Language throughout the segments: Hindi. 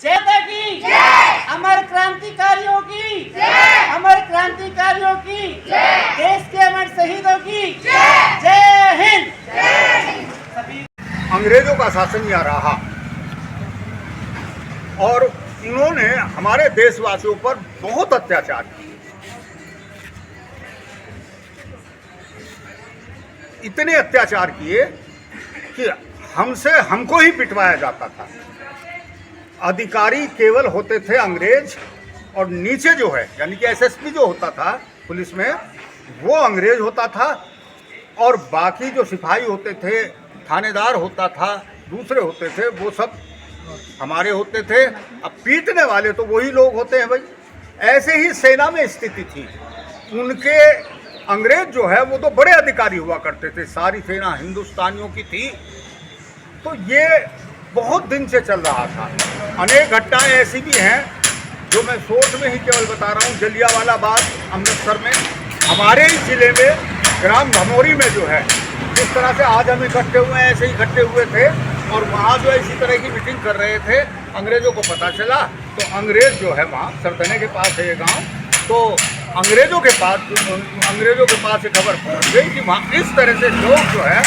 जय की अमर क्रांतिकारियों की अमर क्रांतिकारियों की देश के अमर शहीदों की जय हिंद। सभी अंग्रेजों का शासन यहाँ रहा और उन्होंने हमारे देशवासियों पर बहुत अत्याचार किए। इतने अत्याचार किए कि हमको ही पिटवाया जाता था। अधिकारी केवल होते थे अंग्रेज और नीचे जो है यानी कि एसएसपी जो होता था पुलिस में वो अंग्रेज होता था और बाकी जो सिपाही होते थे, थानेदार होता था, दूसरे होते थे, वो सब हमारे होते थे। अब पीटने वाले तो वही लोग होते हैं भाई। ऐसे ही सेना में स्थिति थी। उनके अंग्रेज जो है वो तो बड़े अधिकारी हुआ करते थे। सारी सेना हिंदुस्तानियों की थी। तो ये बहुत दिन से चल रहा था। अनेक घटनाएं ऐसी भी हैं जो मैं शोध में ही केवल बता रहा हूँ। जलियांवाला बाग अमृतसर में, हमारे ही जिले में ग्राम भमोरी में जो है, जिस तरह से आज हम इकट्ठे हुए हैं ऐसे ही इकट्ठे हुए थे और वहाँ जो है इसी तरह की मीटिंग कर रहे थे। अंग्रेज़ों को पता चला तो अंग्रेज़ जो है वहाँ सरदने के पास है ये गाँव, तो अंग्रेज़ों के पास ये खबर पहुँच गई कि वहाँ इस तरह से लोग जो है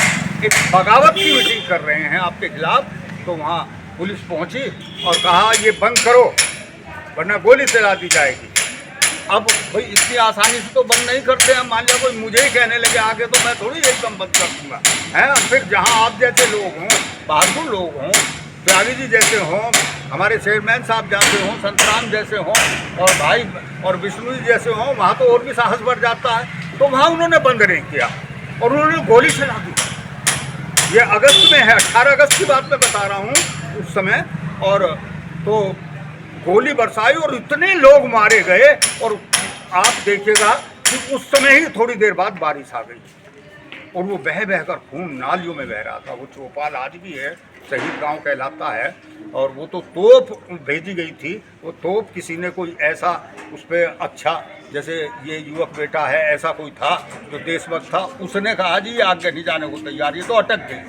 एक बगावत की मीटिंग कर रहे हैं आपके खिलाफ। तो वहाँ पुलिस पहुँची और कहा ये बंद करो वरना गोली चला दी जाएगी। अब भाई इतनी आसानी से तो बंद नहीं करते हैं। मान लिया कोई मुझे ही कहने लगे आगे तो मैं थोड़ी एकदम बंद कर दूँगा है। फिर जहाँ आप जैसे लोग हों, बहादुर लोग हों, त्यागी जी जैसे हों, हमारे चेयरमैन साहब जैसे हों, संतराम जैसे हों और भाई और विष्णु जी जैसे हों, वहाँ तो और भी साहस बढ़ जाता है। तो वहाँ उन्होंने बंद नहीं किया और उन्होंने गोली चला दी। ये अगस्त में है, 18 अगस्त की बात मैं बता रहा हूँ उस समय। और तो गोली बरसाई और इतने लोग मारे गए और आप देखिएगा कि उस समय ही थोड़ी देर बाद बारिश आ गई और वो बह कर खून नालियों में बह रहा था। वो चौपाल आज भी है, शहीद गांव कहलाता है। और वो तो तोप भेजी गई थी। वो तोप किसी ने कोई ऐसा उस पर अच्छा, जैसे ये युवक बेटा है ऐसा कोई था जो देशभक्त था, उसने कहा जी ये आगे नहीं जाने को तैयार, ये तो अटक गई।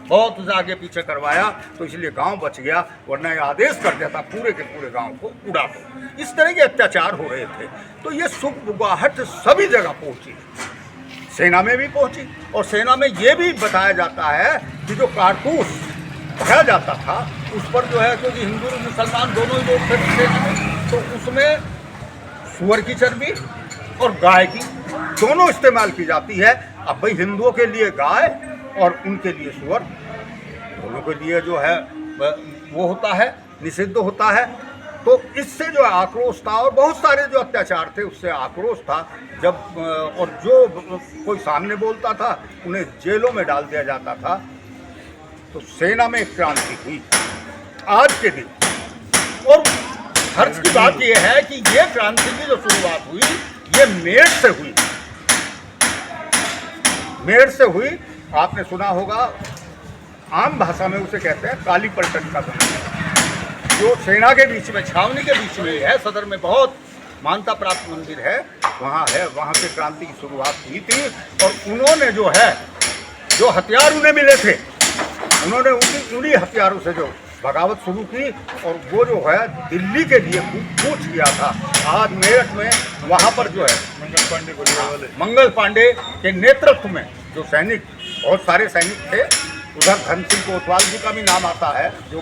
बहुत उसे आगे पीछे करवाया तो इसलिए गांव बच गया, वरना ये आदेश कर देता पूरे के पूरे गांव को उड़ा दो। इस तरह के अत्याचार हो रहे थे। तो ये सुगबुगाहट सभी जगह पहुंची, सेना में भी पहुंची। और सेना में ये भी बताया जाता है कि जो कारतूस भरा जाता था उस पर जो है, क्योंकि हिंदू और मुसलमान दोनों ही लोग थे सेना में, तो उसमें सूअर की चर्बी और गाय की दोनों इस्तेमाल की जाती है। अब भाई हिंदुओं के लिए गाय और उनके लिए सूअर, दोनों के लिए जो है वो होता है, निषिद्ध होता है। तो इससे जो आक्रोश था और बहुत सारे जो अत्याचार थे उससे आक्रोश था। जब और जो कोई सामने बोलता था उन्हें जेलों में डाल दिया जाता था। तो सेना में एक क्रांति हुई आज के दिन। और हर्ष की बात यह है कि ये क्रांति की जो शुरुआत हुई ये मेरठ से हुई। मेरठ से हुई, आपने सुना होगा, आम भाषा में उसे कहते हैं काली पलटन का समय, जो सेना के बीच में, छावनी के बीच में है। सदर में बहुत मान्यता प्राप्त मंदिर है, वहाँ है। वहाँ से क्रांति की शुरुआत हुई थी और उन्होंने जो है, जो हथियार उन्हें मिले थे, उन्होंने उन्हीं हथियारों से जो बगावत शुरू की और वो जो है दिल्ली के लिए कूच किया था। आज मेरठ में वहाँ पर जो है मंगल पांडे के नेतृत्व में जो सैनिक, बहुत सारे सैनिक थे, उधर धन सिंह कोतवाल जी का भी नाम आता है जो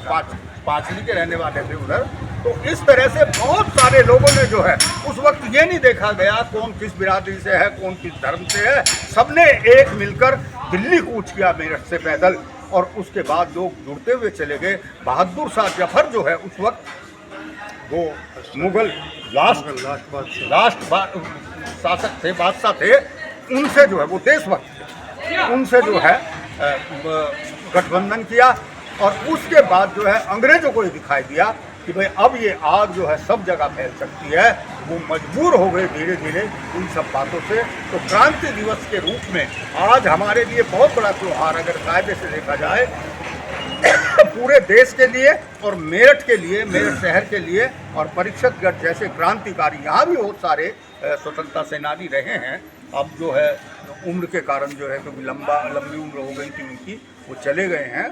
पांचली के रहने वाले थे उधर। तो इस तरह से बहुत सारे लोगों ने जो है, उस वक्त ये नहीं देखा गया कौन किस बिरादरी से है, कौन किस धर्म से है, सबने एक मिलकर दिल्ली कूच किया मेरठ से पैदल। और उसके बाद लोग जुड़ते हुए चले गए। बहादुर शाह जफर जो है उस वक्त वो मुगल लास्ट शासक थे, बादशाह थे, उनसे जो है वो देशभक्त थे, उनसे जो है गठबंधन किया। और उसके बाद जो है अंग्रेजों को ये दिखाई दिया कि भाई अब ये आग जो है सब जगह फैल सकती है। वो मजबूर हो गए धीरे धीरे उन सब बातों से। तो क्रांति दिवस के रूप में आज हमारे लिए बहुत बड़ा त्यौहार, अगर कायदे से देखा जाए, पूरे देश के लिए और मेरठ के लिए, मेरठ शहर के लिए। और परीक्षकगढ़ जैसे क्रांतिकारी, यहाँ भी बहुत सारे स्वतंत्रता सेनानी रहे हैं। अब जो है उम्र के कारण जो है, क्योंकि लंबी उम्र हो गई थी उनकी, वो चले गए हैं।